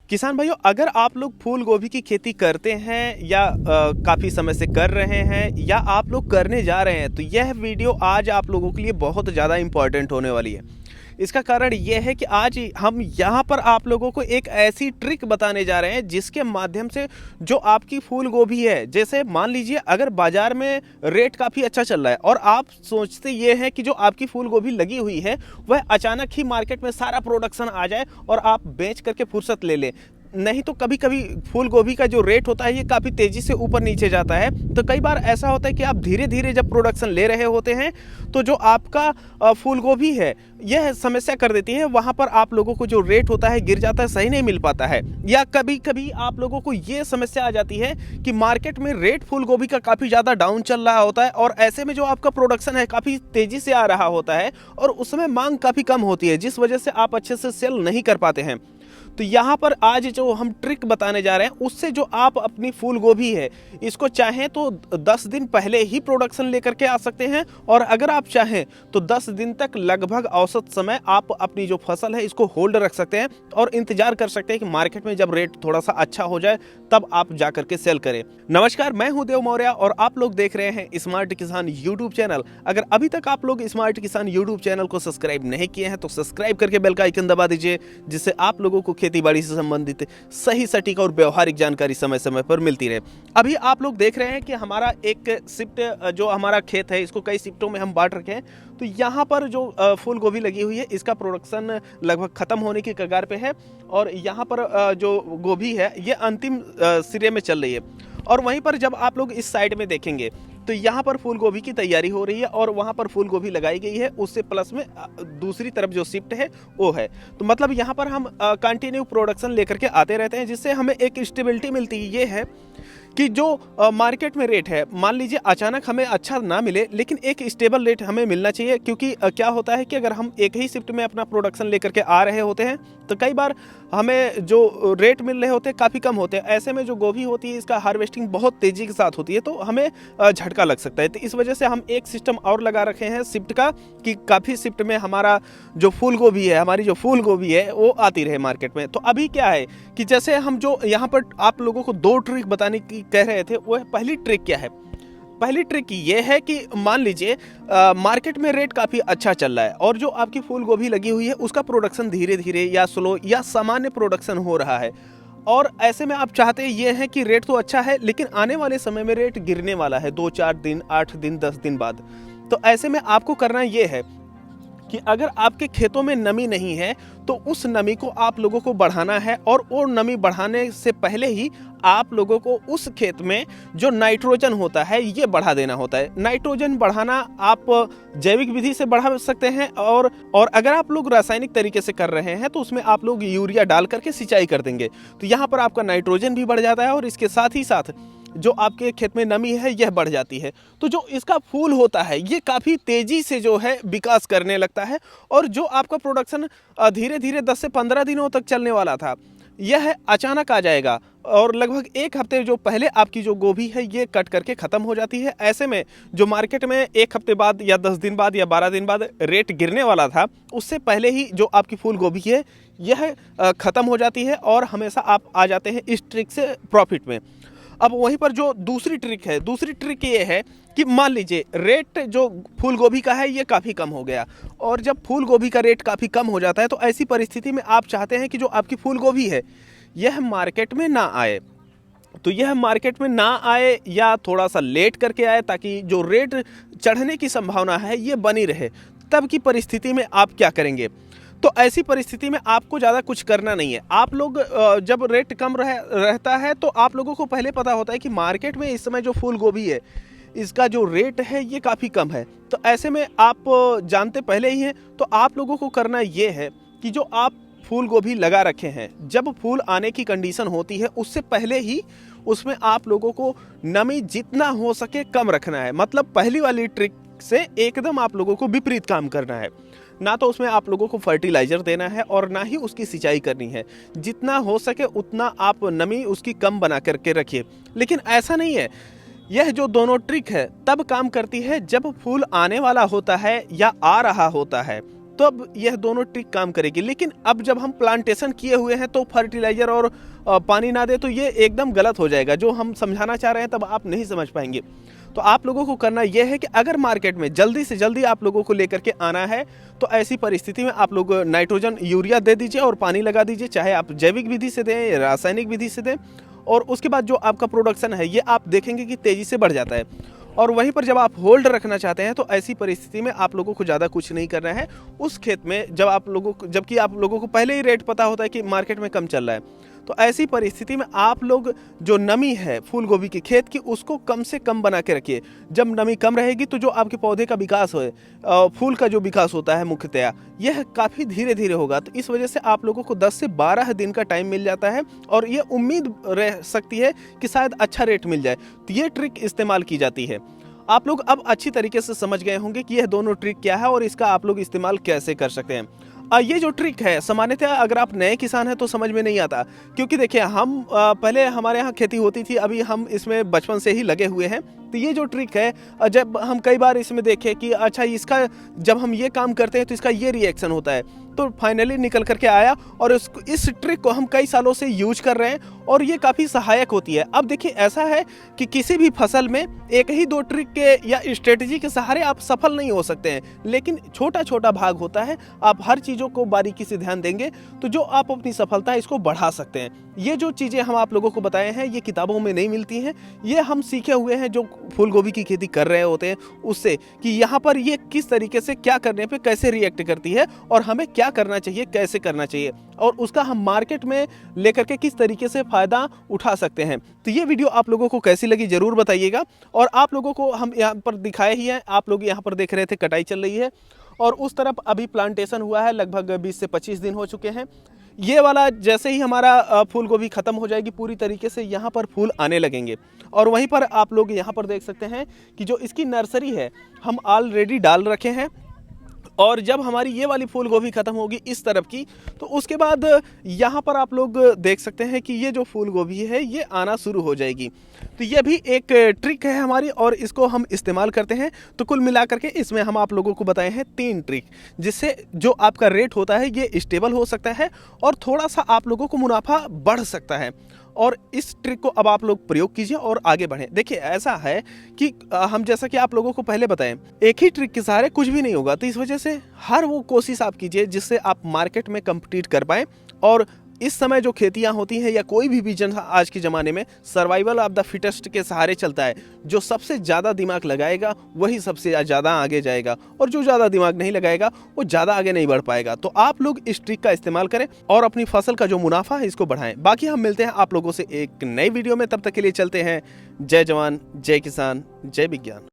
किसान भाइयों, अगर आप लोग फूल गोभी की खेती करते हैं या काफ़ी समय से कर रहे हैं या आप लोग करने जा रहे हैं, तो यह वीडियो आज आप लोगों के लिए बहुत ज़्यादा इम्पॉर्टेंट होने वाली है। इसका कारण यह है कि आज हम यहाँ पर आप लोगों को एक ऐसी ट्रिक बताने जा रहे हैं जिसके माध्यम से जो आपकी फूल गोभी है, जैसे मान लीजिए अगर बाज़ार में रेट काफ़ी अच्छा चल रहा है और आप सोचते ये हैं कि जो आपकी फूल गोभी लगी हुई है वह अचानक ही मार्केट में सारा प्रोडक्शन आ जाए और आप बेच करके फुर्सत ले लें। नहीं तो कभी कभी फूल गोभी का जो रेट होता है ये काफ़ी तेज़ी से ऊपर नीचे जाता है। तो कई बार ऐसा होता है कि आप धीरे धीरे जब प्रोडक्शन ले रहे होते हैं तो जो आपका फूल गोभी है यह समस्या कर देती है, वहाँ पर आप लोगों को जो रेट होता है गिर जाता है, सही नहीं मिल पाता है। या कभी कभी आप लोगों को ये समस्या आ जाती है कि मार्केट में रेट फूल गोभी का काफ़ी ज़्यादा डाउन चल रहा होता है और ऐसे में जो आपका प्रोडक्शन है काफ़ी तेज़ी से आ रहा होता है और उसमें मांग काफ़ी कम होती है, जिस वजह से आप अच्छे से सेल नहीं कर पाते हैं। तो यहाँ पर आज जो हम ट्रिक बताने जा रहे हैं उससे जो आप अपनी फूल गोभी है इसको चाहें तो 10 दिन पहले ही प्रोडक्शन लेकर के आ सकते हैं, और अगर आप चाहें तो 10 दिन तक लगभग औसत समय आप अपनी जो फसल है इसको होल्ड रख सकते हैं और इंतजार कर सकते हैं कि मार्केट में जब रेट थोड़ा सा अच्छा हो जाए तब आप जा करके सेल करें। नमस्कार, मैं हूं देव मौर्य और आप लोग देख रहे हैं स्मार्ट किसान यूट्यूब चैनल। अगर अभी तक आप लोग स्मार्ट किसान यूट्यूब चैनल को सब्सक्राइब नहीं किए हैं तो सब्सक्राइब करके बेल का आइकन दबा दीजिए, जिससे आप लोगों को खेती बाड़ी से संबंधित सही, सटीक और व्यवहारिक जानकारी समय समय पर मिलती रहे। अभी आप लोग देख रहे हैं कि हमारा एक शिफ्ट जो हमारा खेत है इसको कई शिफ्टों में हम बांट रखे हैं। तो यहाँ पर जो फूल गोभी लगी हुई है इसका प्रोडक्शन लगभग खत्म होने की कगार पे है और यहाँ पर जो गोभी है ये अंतिम सिरे में चल रही है। और वहीं पर जब आप लोग इस साइड में देखेंगे तो यहाँ पर फूल गोभी की तैयारी हो रही है और वहाँ पर फूल गोभी लगाई गई है, उससे प्लस में दूसरी तरफ जो शिफ्ट है वो है। तो मतलब यहाँ पर हम कंटिन्यू प्रोडक्शन लेकर के आते रहते हैं, जिससे हमें एक स्टेबिलिटी मिलती है। ये है कि जो मार्केट में रेट है, मान लीजिए अचानक हमें अच्छा ना मिले लेकिन एक स्टेबल रेट हमें मिलना चाहिए, क्योंकि क्या होता है कि अगर हम एक ही शिफ्ट में अपना प्रोडक्शन लेकर के आ रहे होते हैं तो कई बार हमें जो रेट मिल रहे होते हैं काफ़ी कम होते हैं। ऐसे में जो गोभी होती है इसका हार्वेस्टिंग बहुत तेज़ी के साथ होती है तो हमें झटका लग सकता है। तो इस वजह से हम एक सिस्टम और लगा रखे हैं शिफ्ट का कि काफ़ी शिफ्ट में हमारा जो फूल गोभी है, हमारी जो फूल गोभी है वो आती रहे मार्केट में। तो अभी क्या है कि जैसे हम जो यहाँ पर आप लोगों को 2 ट्रिक बताने की कह रहे थे, वो पहली ट्रिक क्या है? पहली ट्रिक ये है कि मान लीजिए मार्केट में रेट काफ़ी अच्छा चल रहा है और जो आपकी फूल गोभी लगी हुई है उसका प्रोडक्शन धीरे धीरे या स्लो या सामान्य प्रोडक्शन हो रहा है, और ऐसे में आप चाहते ये हैं कि रेट तो अच्छा है लेकिन आने वाले समय में रेट गिरने वाला है 2-4 दिन, 8 दिन, 10 दिन बाद। तो ऐसे में आपको करना ये है कि अगर आपके खेतों में नमी नहीं है तो उस नमी को आप लोगों को बढ़ाना है, और वो नमी बढ़ाने से पहले ही आप लोगों को उस खेत में जो नाइट्रोजन होता है ये बढ़ा देना होता है। नाइट्रोजन बढ़ाना आप जैविक विधि से बढ़ा सकते हैं, और अगर आप लोग रासायनिक तरीके से कर रहे हैं तो उसमें आप लोग यूरिया डाल करके सिंचाई कर देंगे तो यहाँ पर आपका नाइट्रोजन भी बढ़ जाता है और इसके साथ ही साथ जो आपके खेत में नमी है यह बढ़ जाती है। तो जो इसका फूल होता है ये काफ़ी तेज़ी से जो है विकास करने लगता है, और जो आपका प्रोडक्शन धीरे धीरे 10 से 15 दिनों तक चलने वाला था यह अचानक आ जाएगा और लगभग 1 हफ्ते जो पहले आपकी जो गोभी है ये कट करके ख़त्म हो जाती है। ऐसे में जो मार्केट में 1 हफ्ते बाद या 10 दिन बाद या 12 दिन बाद रेट गिरने वाला था उससे पहले ही जो आपकी फूल गोभी है यह ख़त्म हो जाती है और हमेशा आप आ जाते हैं इस ट्रिक से प्रॉफिट में। अब वहीं पर जो दूसरी ट्रिक है, दूसरी ट्रिक ये है कि मान लीजिए रेट जो फूल गोभी का है ये काफ़ी कम हो गया, और जब फूल गोभी का रेट काफ़ी कम हो जाता है तो ऐसी परिस्थिति में आप चाहते हैं कि जो आपकी फूल गोभी है यह मार्केट में ना आए। तो यह मार्केट में ना आए या थोड़ा सा लेट करके आए ताकि जो रेट चढ़ने की संभावना है ये बनी रहे। तब की परिस्थिति में आप क्या करेंगे? तो ऐसी परिस्थिति में आपको ज़्यादा कुछ करना नहीं है। आप लोग जब रेट कम रहता है तो आप लोगों को पहले पता होता है कि मार्केट में इस समय जो फूल गोभी है इसका जो रेट है ये काफ़ी कम है। तो ऐसे में आप जानते पहले ही हैं, तो आप लोगों को करना ये है कि जो आप फूल गोभी लगा रखे हैं जब फूल आने की कंडीशन होती है उससे पहले ही उसमें आप लोगों को नमी जितना हो सके कम रखना है। मतलब पहली वाली ट्रिक से एकदम आप लोगों को विपरीत काम करना है। ना तो उसमें आप लोगों को फर्टिलाइज़र देना है और ना ही उसकी सिंचाई करनी है। जितना हो सके उतना आप नमी उसकी कम बना करके रखिए। लेकिन ऐसा नहीं है, यह जो दोनों ट्रिक है तब काम करती है जब फूल आने वाला होता है या आ रहा होता है। तब यह दोनों ट्रिक काम करेगी। लेकिन अब जब हम प्लांटेशन किए हुए हैं तो फर्टिलाइजर और पानी ना दे तो ये एकदम गलत हो जाएगा। जो हम समझाना चाह रहे हैं तब आप नहीं समझ पाएंगे। तो आप लोगों को करना यह है कि अगर मार्केट में जल्दी से जल्दी आप लोगों को लेकर के आना है तो ऐसी परिस्थिति में आप लोग नाइट्रोजन यूरिया दे दीजिए और पानी लगा दीजिए, चाहे आप जैविक विधि से दें, रासायनिक विधि से दें। और उसके बाद जो आपका प्रोडक्शन है ये आप देखेंगे कि तेज़ी से बढ़ जाता है। और वहीं पर जब आप होल्ड रखना चाहते हैं तो ऐसी परिस्थिति में आप लोगों को ज़्यादा कुछ नहीं करना है। उस खेत में जबकि आप लोगों को पहले ही रेट पता होता है कि मार्केट में कम चल रहा है, तो ऐसी परिस्थिति में आप लोग जो नमी है फूल गोभी के खेत की उसको कम से कम बना के रखिए। जब नमी कम रहेगी तो जो आपके पौधे का विकास हो, फूल का जो विकास होता है मुख्यतया, यह काफ़ी धीरे धीरे होगा। तो इस वजह से आप लोगों को 10 से 12 दिन का टाइम मिल जाता है और ये उम्मीद रह सकती है कि शायद अच्छा रेट मिल जाए। तो ये ट्रिक इस्तेमाल की जाती है। आप लोग अब अच्छी तरीके से समझ गए होंगे कि यह दोनों ट्रिक क्या है और इसका आप लोग इस्तेमाल कैसे कर सकते हैं। ये जो ट्रिक है सामान्यतः अगर आप नए किसान हैं तो समझ में नहीं आता, क्योंकि देखिए हम पहले हमारे यहाँ खेती होती थी, अभी हम इसमें बचपन से ही लगे हुए हैं। तो ये जो ट्रिक है, जब हम कई बार इसमें देखें कि अच्छा इसका जब हम ये काम करते हैं तो इसका ये रिएक्शन होता है, तो फाइनली निकल करके आया और इस ट्रिक को हम कई सालों से यूज कर रहे हैं और ये काफ़ी सहायक होती है। अब देखिए ऐसा है कि किसी भी फसल में एक ही दो ट्रिक के या स्ट्रेटजी के सहारे आप सफल नहीं हो सकते हैं, लेकिन छोटा छोटा भाग होता है। आप हर चीज़ों को बारीकी से ध्यान देंगे तो जो आप अपनी सफलता है इसको बढ़ा सकते हैं। ये जो चीज़ें हम आप लोगों को बताए हैं ये किताबों में नहीं मिलती हैं, ये हम सीखे हुए हैं जो फूल गोभी की खेती कर रहे होते हैं उससे, कि यहाँ पर ये किस तरीके से क्या करने पे कैसे रिएक्ट करती है और हमें क्या करना चाहिए, कैसे करना चाहिए, और उसका हम मार्केट में लेकर के किस तरीके से फ़ायदा उठा सकते हैं। तो ये वीडियो आप लोगों को कैसी लगी ज़रूर बताइएगा। और आप लोगों को हम यहाँ पर दिखाए ही हैं, आप लोग यहाँ पर देख रहे थे कटाई चल रही है और उस तरफ अभी प्लांटेशन हुआ है, लगभग 20 से 25 दिन हो चुके हैं। ये वाला जैसे ही हमारा फूल गोभी ख़त्म हो जाएगी पूरी तरीके से, यहाँ पर फूल आने लगेंगे। और वहीं पर आप लोग यहाँ पर देख सकते हैं कि जो इसकी नर्सरी है हम ऑलरेडी डाल रखे हैं। और जब हमारी ये वाली फूल गोभी ख़त्म होगी इस तरफ की, तो उसके बाद यहाँ पर आप लोग देख सकते हैं कि ये जो फूल गोभी है ये आना शुरू हो जाएगी। तो ये भी एक ट्रिक है हमारी और इसको हम इस्तेमाल करते हैं। तो कुल मिलाकर के इसमें हम आप लोगों को बताए हैं 3 ट्रिक, जिससे जो आपका रेट होता है ये स्टेबल हो सकता है और थोड़ा सा आप लोगों को मुनाफा बढ़ सकता है। और इस ट्रिक को अब आप लोग प्रयोग कीजिए और आगे बढ़ें। देखिए ऐसा है कि हम जैसा कि आप लोगों को पहले बताएं, एक ही ट्रिक के सहारे कुछ भी नहीं होगा। तो इस वजह से हर वो कोशिश आप कीजिए जिससे आप मार्केट में कम्पीट कर पाएँ। और इस समय जो खेतियां होती हैं या कोई भी बिजनेस आज के ज़माने में सर्वाइवल ऑफ द फिटेस्ट के सहारे चलता है। जो सबसे ज़्यादा दिमाग लगाएगा वही सबसे ज़्यादा आगे जाएगा और जो ज़्यादा दिमाग नहीं लगाएगा वो ज़्यादा आगे नहीं बढ़ पाएगा। तो आप लोग इस ट्रिक का इस्तेमाल करें और अपनी फसल का जो मुनाफा है इसको बढ़ाएं। बाकी हम मिलते हैं आप लोगों से एक नई वीडियो में, तब तक के लिए चलते हैं। जय जवान, जय किसान, जय विज्ञान।